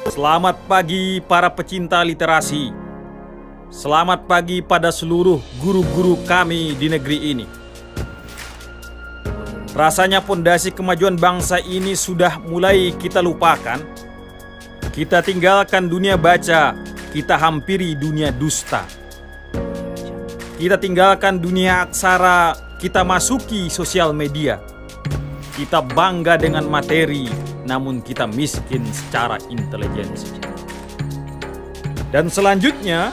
Selamat pagi para pecinta literasi. Selamat pagi pada seluruh guru-guru kami di negeri ini. Rasanya pondasi kemajuan bangsa ini sudah mulai kita lupakan. Kita tinggalkan dunia baca, kita hampiri dunia dusta. Kita tinggalkan dunia aksara, kita masuki sosial media. Kita bangga dengan materi, namun kita miskin secara intelijensi. Dan selanjutnya,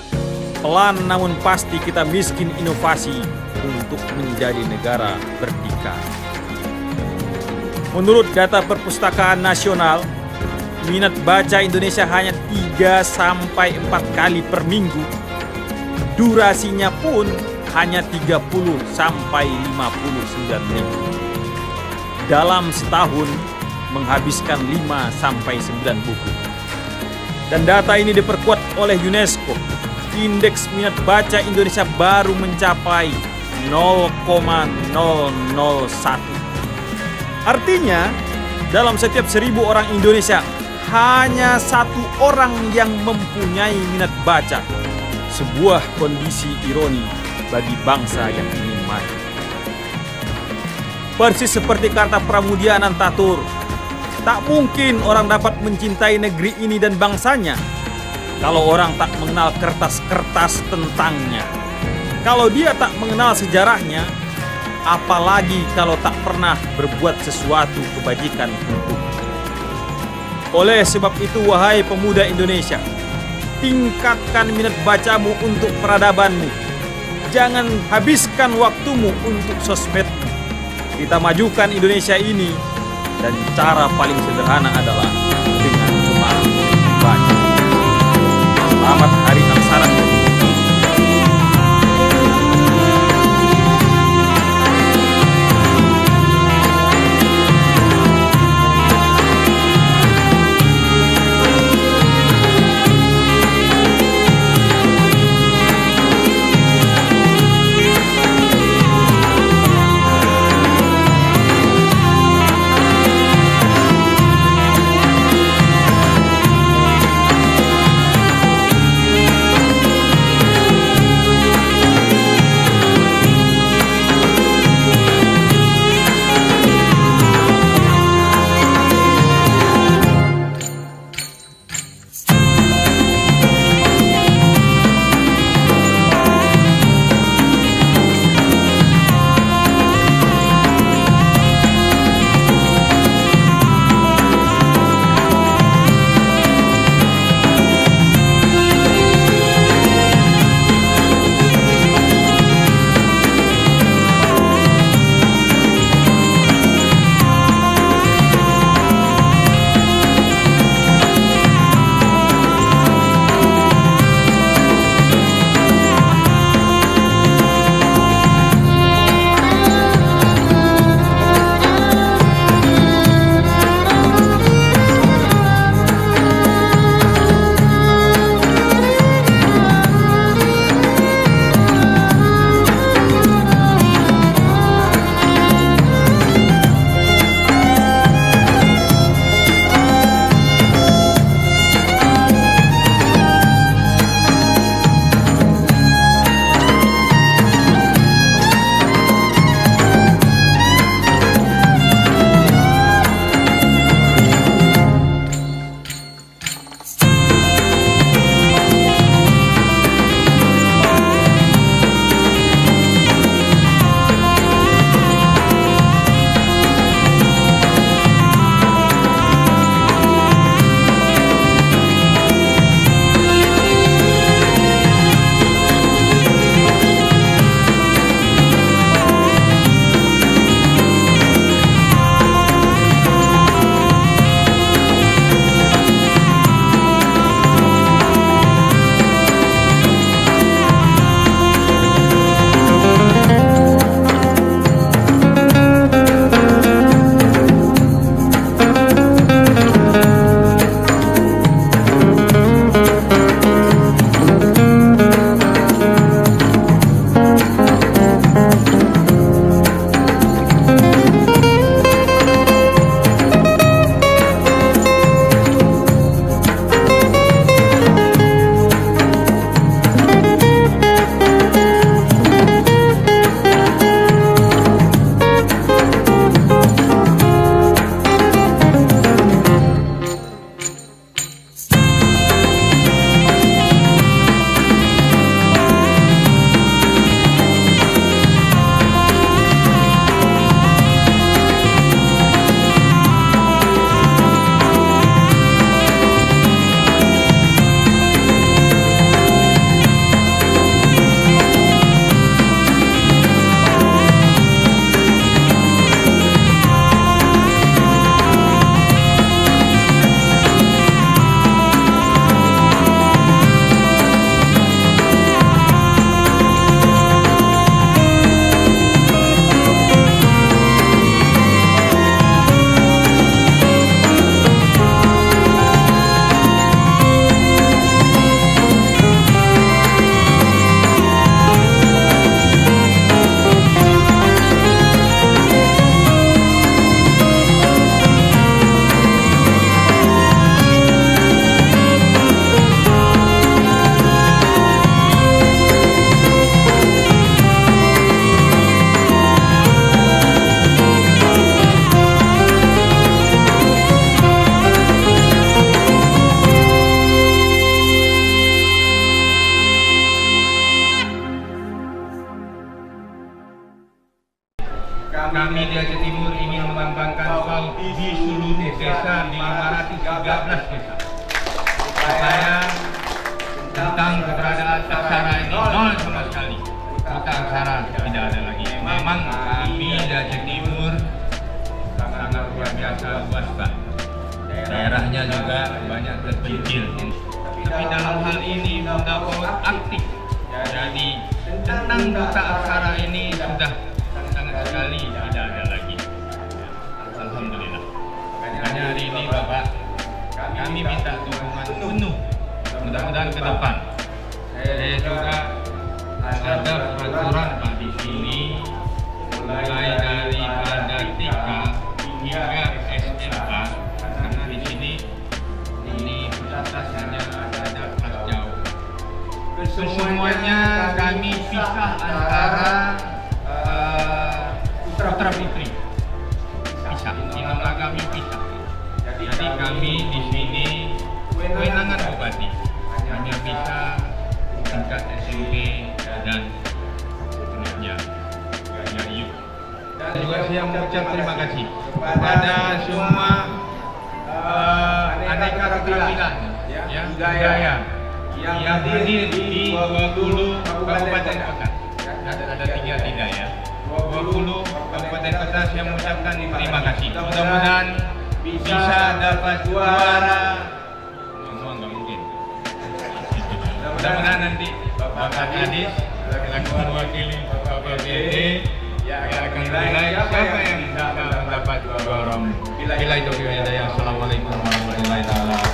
pelan namun pasti kita miskin inovasi untuk menjadi negara berdikari. Menurut data Perpustakaan Nasional, minat baca Indonesia hanya 3-4 kali per minggu. Durasinya pun hanya 30-59 menit. Dalam setahun menghabiskan 5-9 buku. Dan data ini diperkuat oleh UNESCO. Indeks minat baca Indonesia baru mencapai 0,001. Artinya, dalam setiap 1000 orang Indonesia, hanya 1 orang yang mempunyai minat baca. Sebuah kondisi ironi bagi bangsa yang ingin maju. Persis seperti kata Pramudia Anantatur, tak mungkin orang dapat mencintai negeri ini dan bangsanya kalau orang tak mengenal kertas-kertas tentangnya. Kalau dia tak mengenal sejarahnya, apalagi kalau tak pernah berbuat sesuatu kebajikan untuk. Oleh sebab itu, wahai pemuda Indonesia, tingkatkan minat bacamu untuk peradabanmu. Jangan habiskan waktumu untuk sosmedmu. Kita majukan Indonesia ini, dan cara paling sederhana adalah dengan cuma baca. Selamat Hari Aksara. Kami di Aceh Timur ingin mengembangkan PAUD di seluruh desa di 513 desa. Supaya tentang keberadaan aksara ini nol sama sekali. Kota aksara tidak ada lagi. Memang kami di Aceh Timur sangat luar biasa luas, Pak. Daerahnya juga banyak terpencil. Tapi dalam hal ini Bunda PAUD aktif. Jadi tentang duta aksara ini sudah sangat sekali tidak ada lagi. Alhamdulillah. Makanya hari ini Bapak, kami minta dukungan penuh. Mudah-mudahan ke depan. Saya juga ada peraturan Pak di sini, mulai dari pada TK hingga SMK. Karena di sini pusatnya ada kelas jauh. Semuanya kami pisah antara putra putri. Pisah. Nama kami pisah. Jadi kami di sini kewenangan bupati hanya bisa tingkat SMP dan seterusnya. Dan juga saya mengucap terima kasih kepada semua aneka keterampilan ya, budaya yang hadir di 20 kabupaten kota. Ada 33 ya. 20 kabupaten kota saya mengucapkan terima kasih. Mudah-mudahan bisa dapat juara. Semua nggak mungkin. Mudah-mudahan nanti Bapak Kadis akan mewakili Bapak BLT yang akan menilai siapa yang dapat juara. Bila itu hidayah. Assalamualaikum warahmatullahi wabarakatuh.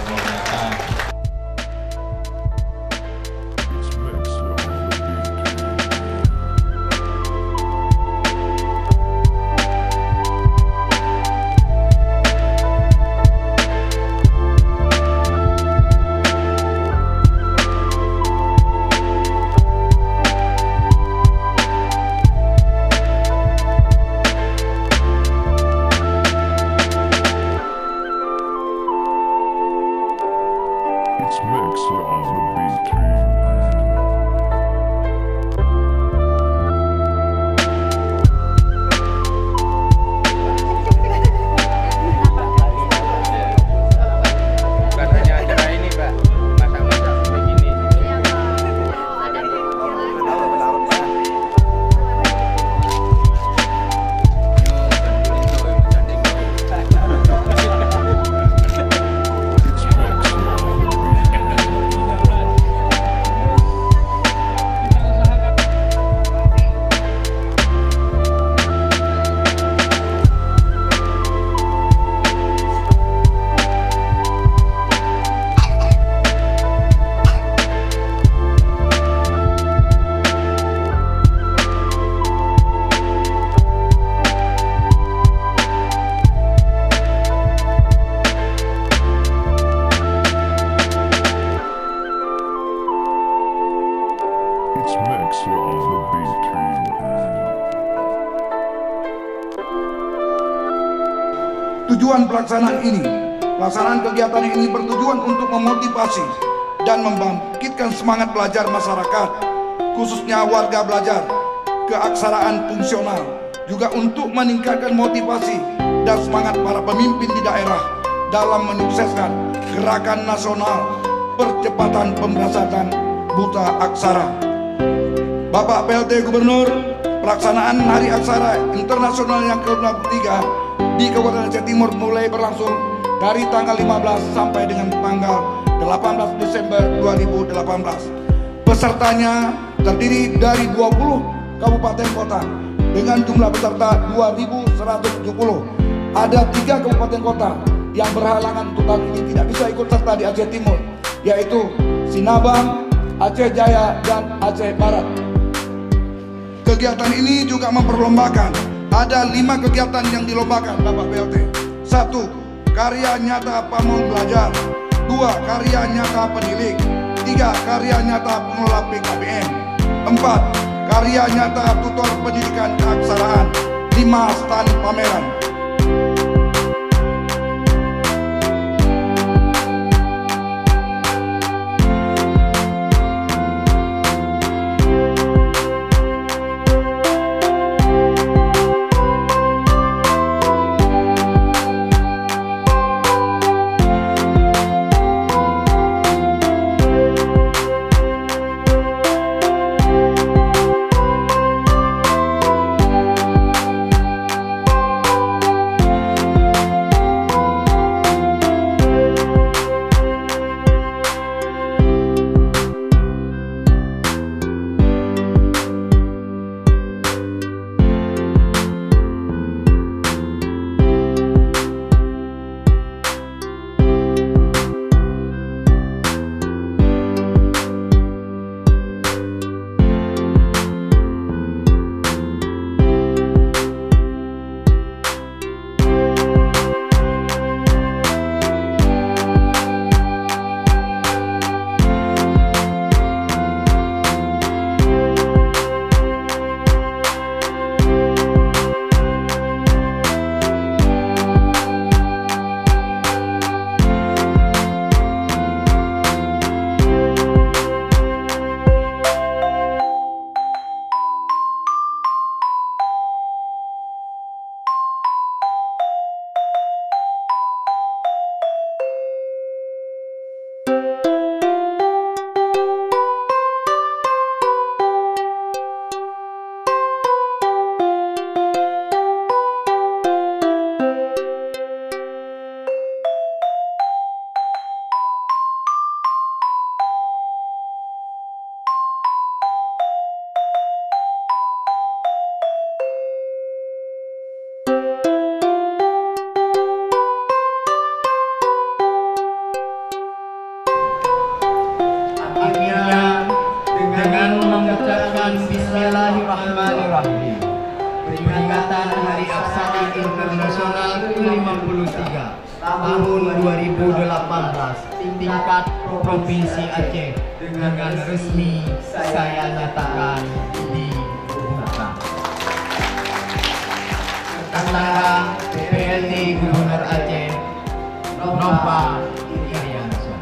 Tujuan pelaksanaan kegiatan ini bertujuan untuk memotivasi dan membangkitkan semangat belajar masyarakat, khususnya warga belajar, keaksaraan fungsional, juga untuk meningkatkan motivasi dan semangat para pemimpin di daerah dalam menyukseskan gerakan nasional percepatan pemberantasan buta aksara. Bapak PLT Gubernur, pelaksanaan Hari Aksara Internasional yang ke-23 di Kabupaten Aceh Timur mulai berlangsung dari tanggal 15 sampai dengan tanggal 18 Desember 2018. Pesertanya terdiri dari 20 kabupaten kota dengan jumlah peserta 2.170. Ada 3 kabupaten kota yang berhalangan untuk tahun ini tidak bisa ikut serta di Aceh Timur, yaitu Sinabang, Aceh Jaya, dan Aceh Barat. Kegiatan ini juga memperlombakan. Ada 5 kegiatan yang dilombakan Bapak PLT. 1. Karya nyata pamong belajar. 2. Karya nyata penilik. 3. Karya nyata pengelola PKBM. 4. Karya nyata tutor pendidikan keaksaraan. 5. Stand pameran. peringatan Hari Aksara Internasional ke-53 tahun 2018 tingkat Provinsi Aceh dengan resmi saya nyatakan dibuka. Tangga PLT Gubernur Aceh Nova Iriansyah.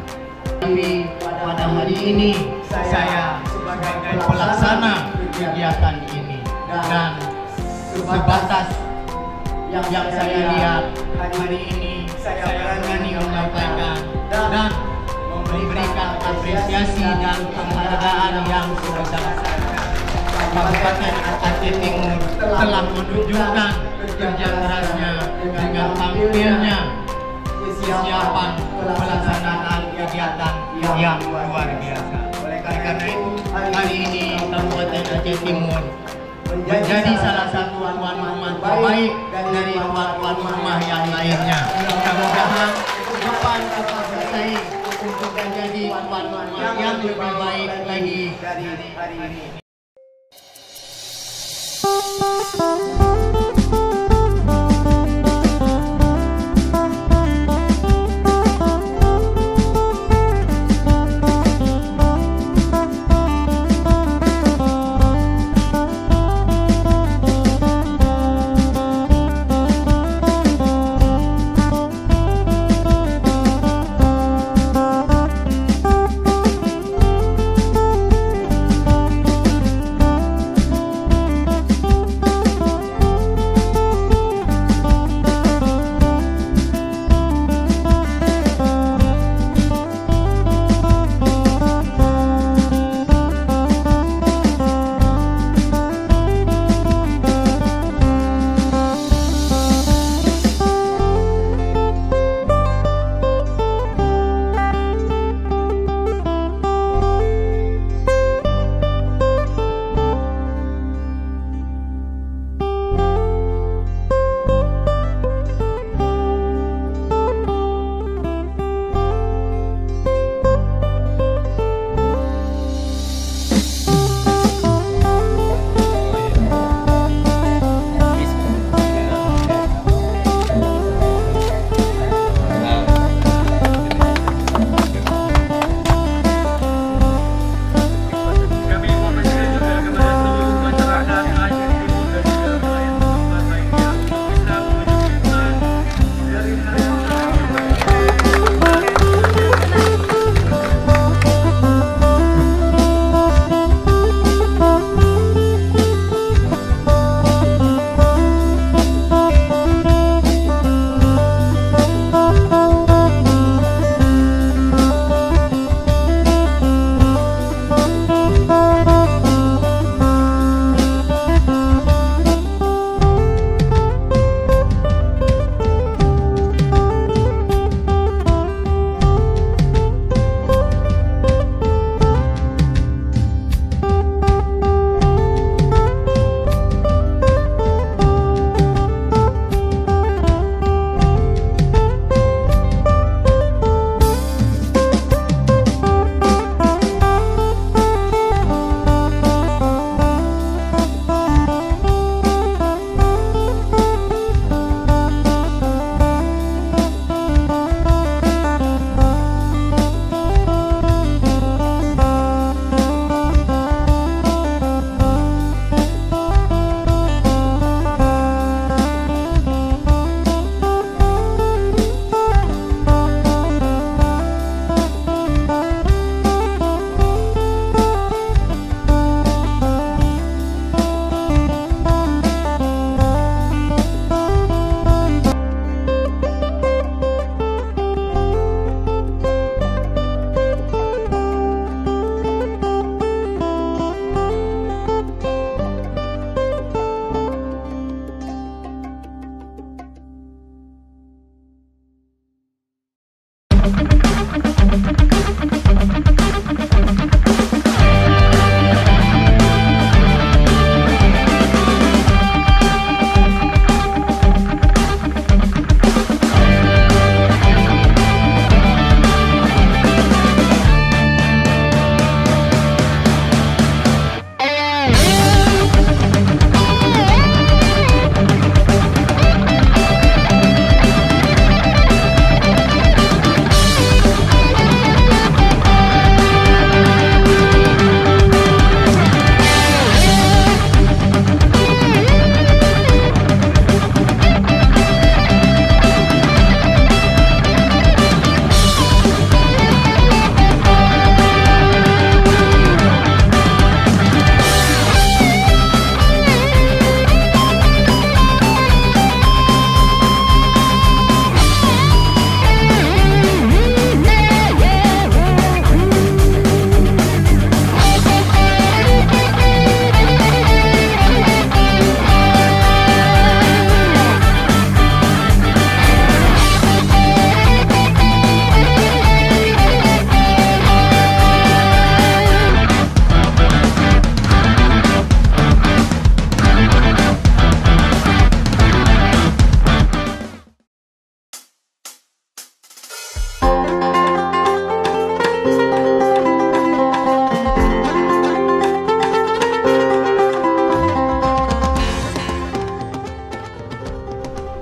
Tapi pada hari ini saya sebagai pelaksana kegiatan ini dan sebatas yang saya lihat hari ini saya berani menyampaikan dan memberikan apresiasi dan penghargaan yang sebesar-besarnya. Kabupaten Aceh Timur telah menunjukkan kerja kerasnya dengan tampilnya kesiapan pelaksanaan kegiatan yang luar biasa. Oleh karena itu, hari ini Kabupaten Aceh Timur menjadi salah satu tuan rumah terbaik dari tuan rumah yang lainnya. Mudah-mudahan ke depan dapat bersaing untuk menjadi tuan rumah yang lebih baik lagi dari hari ini.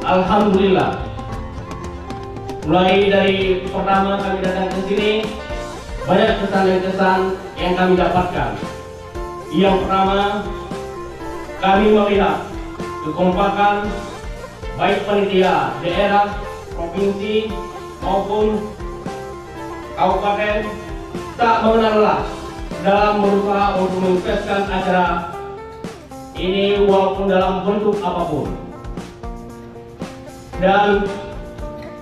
alhamdulillah. Mulai dari pertama kami datang ke sini, banyak kesan-kesan yang kami dapatkan. Yang pertama, kami melihat kekompakan baik panitia daerah, provinsi maupun kabupaten tak mengenal lelah dalam berusaha untuk mensukseskan acara ini walaupun dalam bentuk apapun. Dan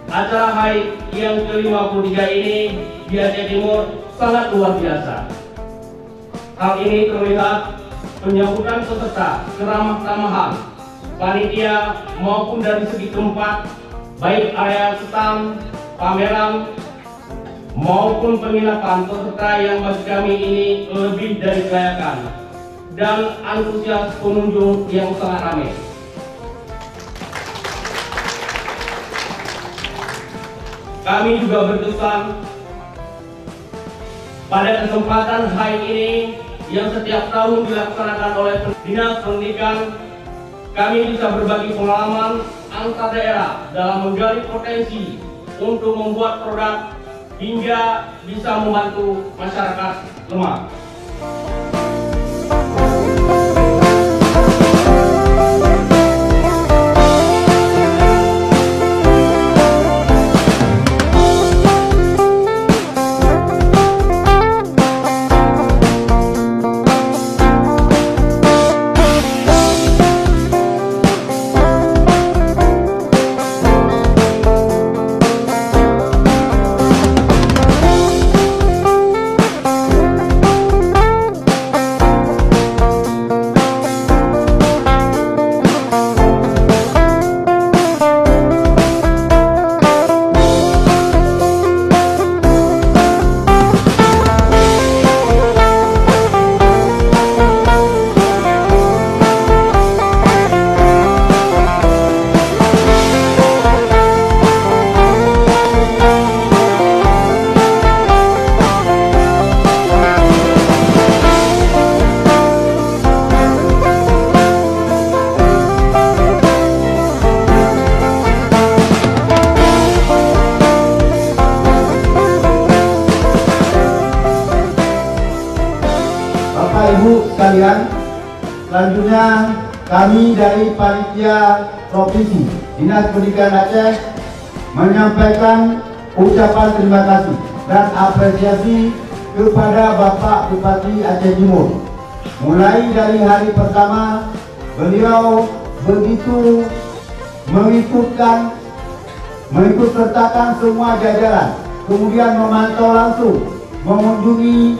acara HAI yang ke-53 ini di Aceh Timur sangat luar biasa. Hal ini terlihat penyambutan peserta keramah-tamahan panitia maupun dari segi tempat, baik area stand, pameran maupun penginapan peserta yang bagi kami ini lebih dari kelayakan, dan antusias pengunjung yang sangat ramai. Kami juga berkesan pada kesempatan HAI ini yang setiap tahun dilaksanakan oleh Dinas Pendidikan, kami bisa berbagi pengalaman antar daerah dalam menggali potensi untuk membuat produk hingga bisa membantu masyarakat lemah. sekalian, selanjutnya kami dari Panitia Provinsi Dinas Pendidikan Aceh menyampaikan ucapan terima kasih dan apresiasi kepada Bapak Bupati Aceh Timur. Mulai dari hari pertama, beliau begitu mengikut sertakan semua jajaran, kemudian memantau langsung, mengunjungi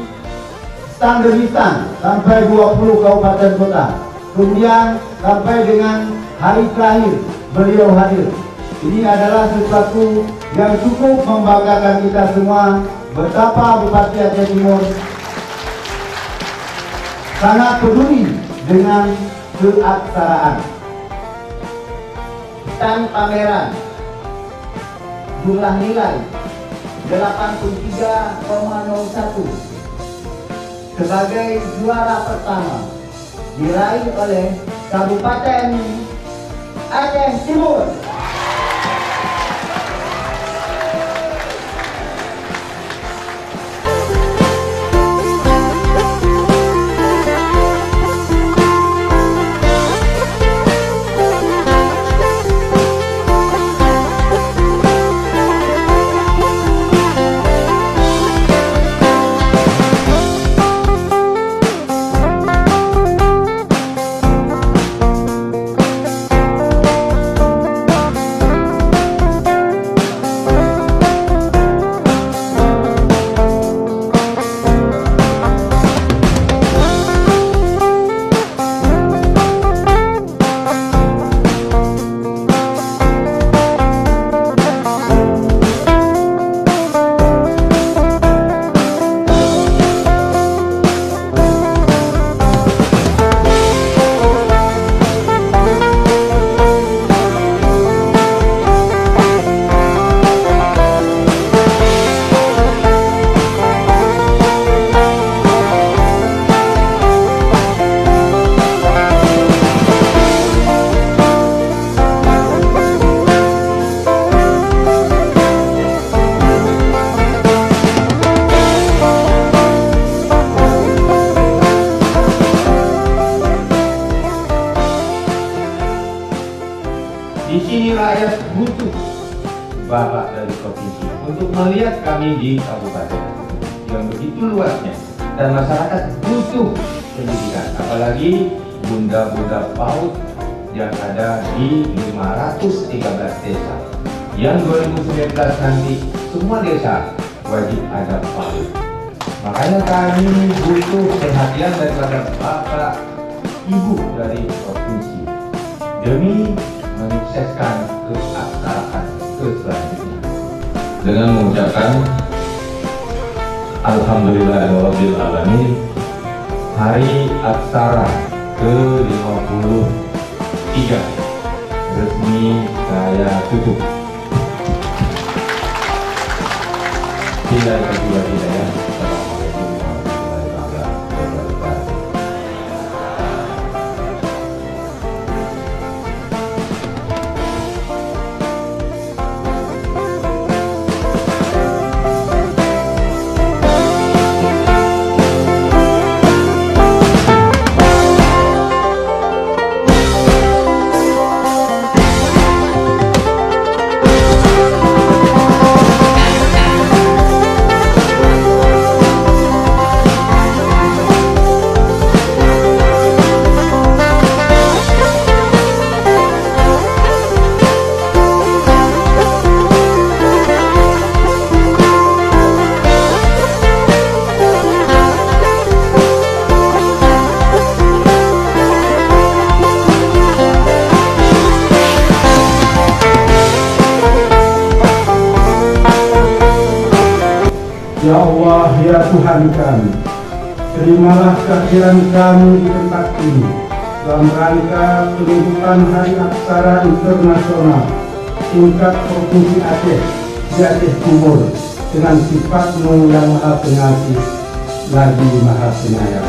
stand demi stand sampai 20 kabupaten kota. Kemudian sampai dengan hari terakhir beliau hadir. Ini adalah sesuatu yang cukup membanggakan kita semua, betapa Bupati Aceh Timur sangat peduli dengan keaksaraan. Stand pameran jumlah nilai 83,01 sebagai juara pertama diraih oleh Kabupaten Aceh Timur. Di sini rakyat butuh Bapak dari provinsi untuk melihat kami di kabupaten yang begitu luasnya, dan masyarakat butuh pendidikan, apalagi bunda-bunda PAUD yang ada di 513 desa yang 2019 nanti semua desa wajib ada PAUD. Makanya kami butuh perhatian daripada Bapak Ibu dari provinsi demi menyukseskan keaksaraan selanjutnya. Dengan mengucapkan Alhamdulillahirabbil alamin, Hari Aksara ke-53 resmi saya tutup. Bila kedua hidayah. Assalamualaikum warahmatullahi wabarakatuh. Ya Allah, ya Tuhan kami, terimalah kehadiran kami di tempat ini dalam rangka penyambutan Hari Aksara Internasional tingkat Provinsi Aceh di Aceh Timur dengan sifat-Mu yang Maha Pengasih lagi Maha Penyayang.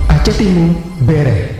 Aceh Timur Bere.